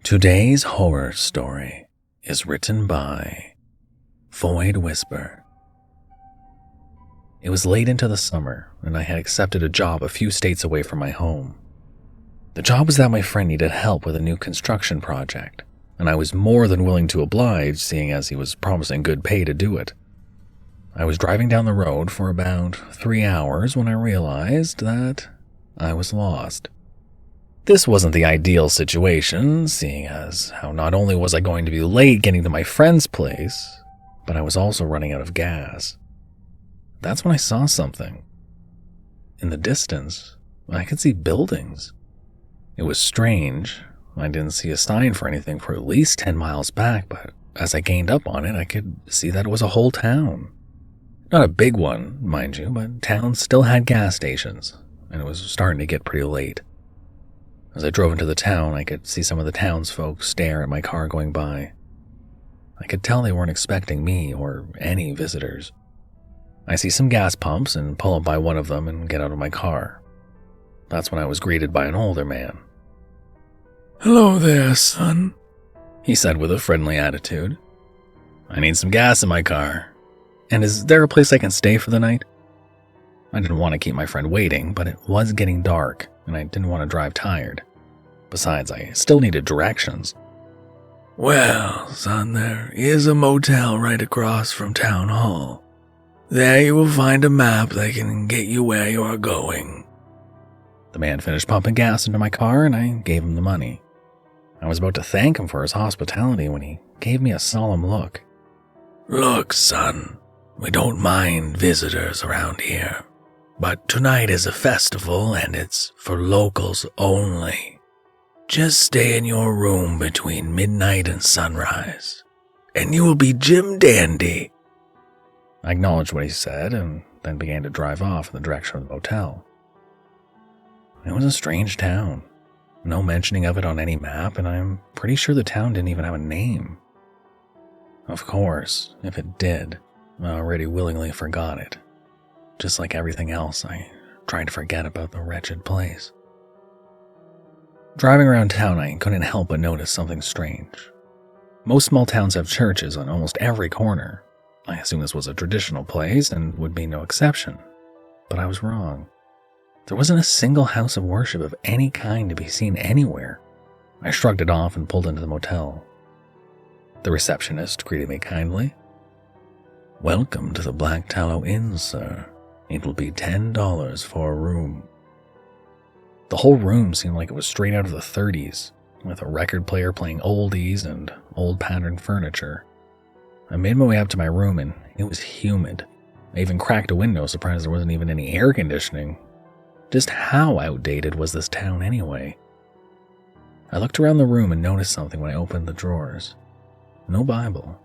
Today's horror story is written by Void Whisper. It was late into the summer, and I had accepted a job a few states away from my home. The job was that my friend needed help with a new construction project, and I was more than willing to oblige, seeing as he was promising good pay to do it. I was driving down the road for about 3 hours when I realized that I was lost. This wasn't the ideal situation, seeing as how not only was I going to be late getting to my friend's place, but I was also running out of gas. That's when I saw something. In the distance, I could see buildings. It was strange. I didn't see a sign for anything for at least 10 miles back, but as I gained up on it, I could see that it was a whole town. Not a big one, mind you, but towns still had gas stations, and it was starting to get pretty late. As I drove into the town, I could see some of the townsfolk stare at my car going by. I could tell they weren't expecting me or any visitors. I see some gas pumps and pull up by one of them and get out of my car. That's when I was greeted by an older man. "Hello there, son," he said with a friendly attitude. "I need some gas in my car. And is there a place I can stay for the night?" I didn't want to keep my friend waiting, but it was getting dark, and I didn't want to drive tired. Besides, I still needed directions. "Well, son, there is a motel right across from Town Hall. There you will find a map that can get you where you are going." The man finished pumping gas into my car, and I gave him the money. I was about to thank him for his hospitality when he gave me a solemn look. "Look, son, we don't mind visitors around here, but tonight is a festival and it's for locals only. Just stay in your room between midnight and sunrise, and you will be Jim Dandy." I acknowledged what he said and then began to drive off in the direction of the motel. It was a strange town. No mentioning of it on any map, and I'm pretty sure the town didn't even have a name. Of course, if it did, I already willingly forgot it. Just like everything else, I tried to forget about the wretched place. Driving around town, I couldn't help but notice something strange. Most small towns have churches on almost every corner. I assumed this was a traditional place and would be no exception. But I was wrong. There wasn't a single house of worship of any kind to be seen anywhere. I shrugged it off and pulled into the motel. The receptionist greeted me kindly. "Welcome to the Black Tallow Inn, sir. It will be $10 for a room." The whole room seemed like it was straight out of the 30s, with a record player playing oldies and old patterned furniture. I made my way up to my room and it was humid. I even cracked a window, surprised there wasn't even any air conditioning. Just how outdated was this town anyway? I looked around the room and noticed something when I opened the drawers. No Bible.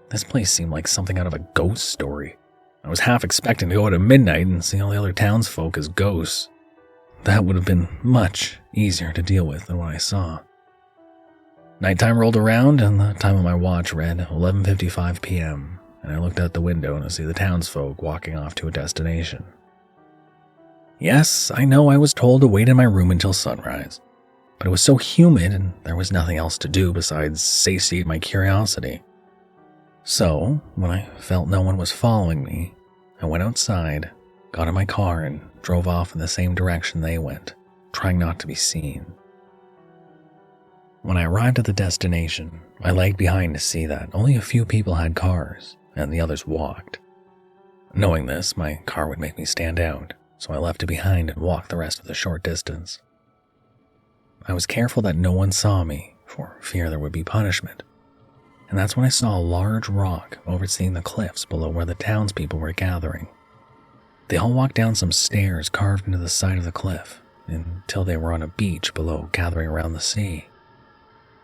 This place seemed like something out of a ghost story. I was half expecting to go out at midnight and see all the other townsfolk as ghosts. That would have been much easier to deal with than what I saw. Nighttime rolled around and the time on my watch read 11:55 p.m., and I looked out the window to see the townsfolk walking off to a destination. Yes, I know I was told to wait in my room until sunrise, but it was so humid and there was nothing else to do besides satiate my curiosity. So, when I felt no one was following me, I went outside, got in my car, and drove off in the same direction they went, trying not to be seen. When I arrived at the destination, I lagged behind to see that only a few people had cars, and the others walked. Knowing this, my car would make me stand out, so I left it behind and walked the rest of the short distance. I was careful that no one saw me, for fear there would be punishment, and that's when I saw a large rock overseeing the cliffs below where the townspeople were gathering. They all walked down some stairs carved into the side of the cliff until they were on a beach below, gathering around the sea.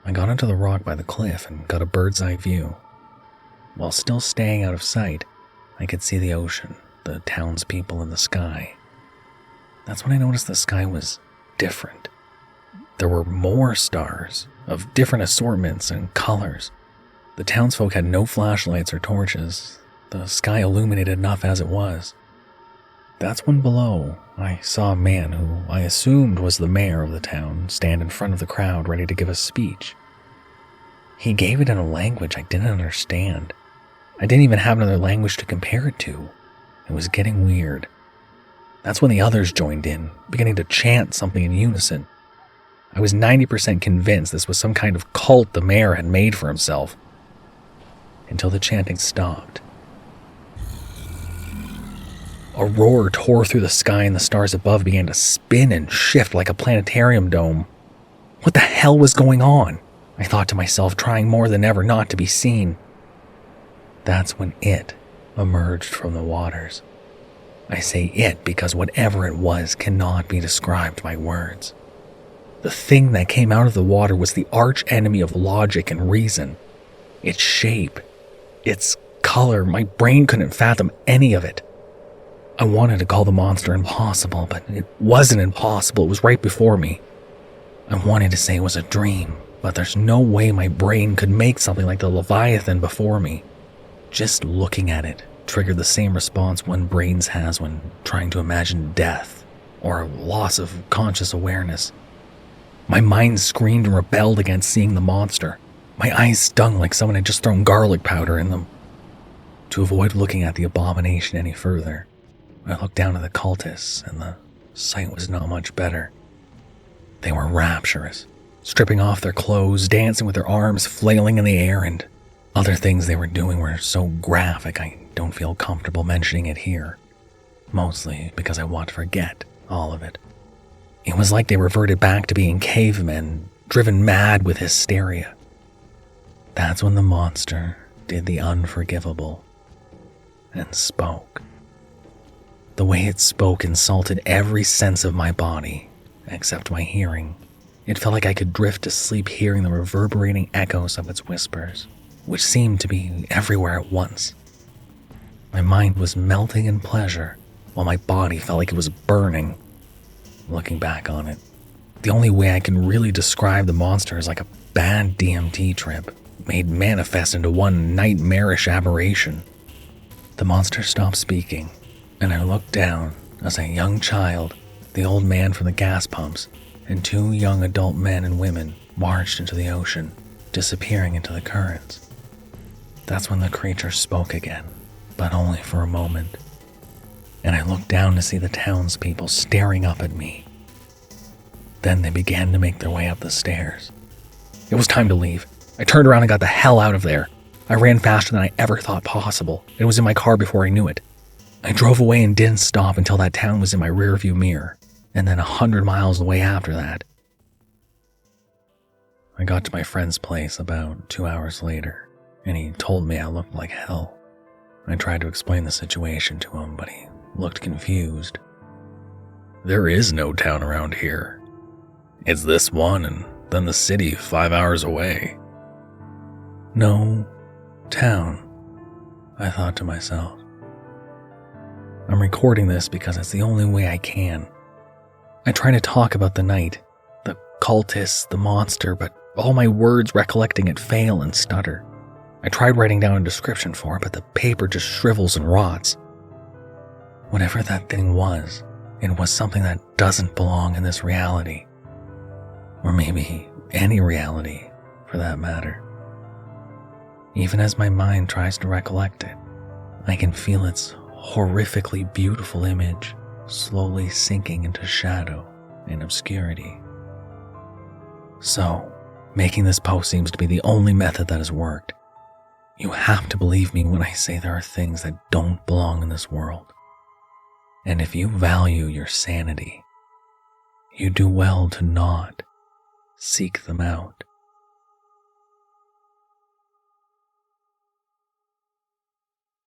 I got onto the rock by the cliff and got a bird's eye view. While still staying out of sight, I could see the ocean, the townspeople, and the sky. That's when I noticed the sky was different. There were more stars of different assortments and colors. The townsfolk had no flashlights or torches. The sky illuminated enough as it was. That's when below I saw a man who I assumed was the mayor of the town stand in front of the crowd ready to give a speech. He gave it in a language I didn't understand. I didn't even have another language to compare it to. It was getting weird. That's when the others joined in, beginning to chant something in unison. I was 90% convinced this was some kind of cult the mayor had made for himself, until the chanting stopped. A roar tore through the sky and the stars above began to spin and shift like a planetarium dome. What the hell was going on? I thought to myself, trying more than ever not to be seen. That's when it emerged from the waters. I say it because whatever it was cannot be described by words. The thing that came out of the water was the arch enemy of logic and reason. Its shape, its color, my brain couldn't fathom any of it. I wanted to call the monster impossible, but it wasn't impossible. It was right before me. I wanted to say it was a dream, but there's no way my brain could make something like the Leviathan before me. Just looking at it triggered the same response one brains has when trying to imagine death or a loss of conscious awareness. My mind screamed and rebelled against seeing the monster. My eyes stung like someone had just thrown garlic powder in them. To avoid looking at the abomination any further, I looked down at the cultists, and the sight was not much better. They were rapturous, stripping off their clothes, dancing with their arms flailing in the air, and other things they were doing were so graphic I don't feel comfortable mentioning it here, mostly because I want to forget all of it. It was like they reverted back to being cavemen, driven mad with hysteria. That's when the monster did the unforgivable and spoke. The way it spoke insulted every sense of my body, except my hearing. It felt like I could drift to sleep hearing the reverberating echoes of its whispers, which seemed to be everywhere at once. My mind was melting in pleasure, while my body felt like it was burning. Looking back on it, the only way I can really describe the monster is like a bad DMT trip, made manifest into one nightmarish aberration. The monster stopped speaking, and I looked down as a young child, the old man from the gas pumps, and two young adult men and women marched into the ocean, disappearing into the currents. That's when the creature spoke again, but only for a moment. And I looked down to see the townspeople staring up at me. Then they began to make their way up the stairs. It was time to leave. I turned around and got the hell out of there. I ran faster than I ever thought possible. It was in my car before I knew it. I drove away and didn't stop until that town was in my rearview mirror, and then 100 miles away after that. I got to my friend's place about 2 hours later, and he told me I looked like hell. I tried to explain the situation to him, but he looked confused. There is no town around here. It's this one and then the city 5 hours away. No town, I thought to myself. I'm recording this because it's the only way I can. I try to talk about the night, the cultists, the monster, but all my words recollecting it fail and stutter. I tried writing down a description for it, but the paper just shrivels and rots. Whatever that thing was, it was something that doesn't belong in this reality. Or maybe any reality, for that matter. Even as my mind tries to recollect it, I can feel its horrifically beautiful image slowly sinking into shadow and obscurity. So, making this post seems to be the only method that has worked. You have to believe me when I say there are things that don't belong in this world. And if you value your sanity, you do well to not seek them out.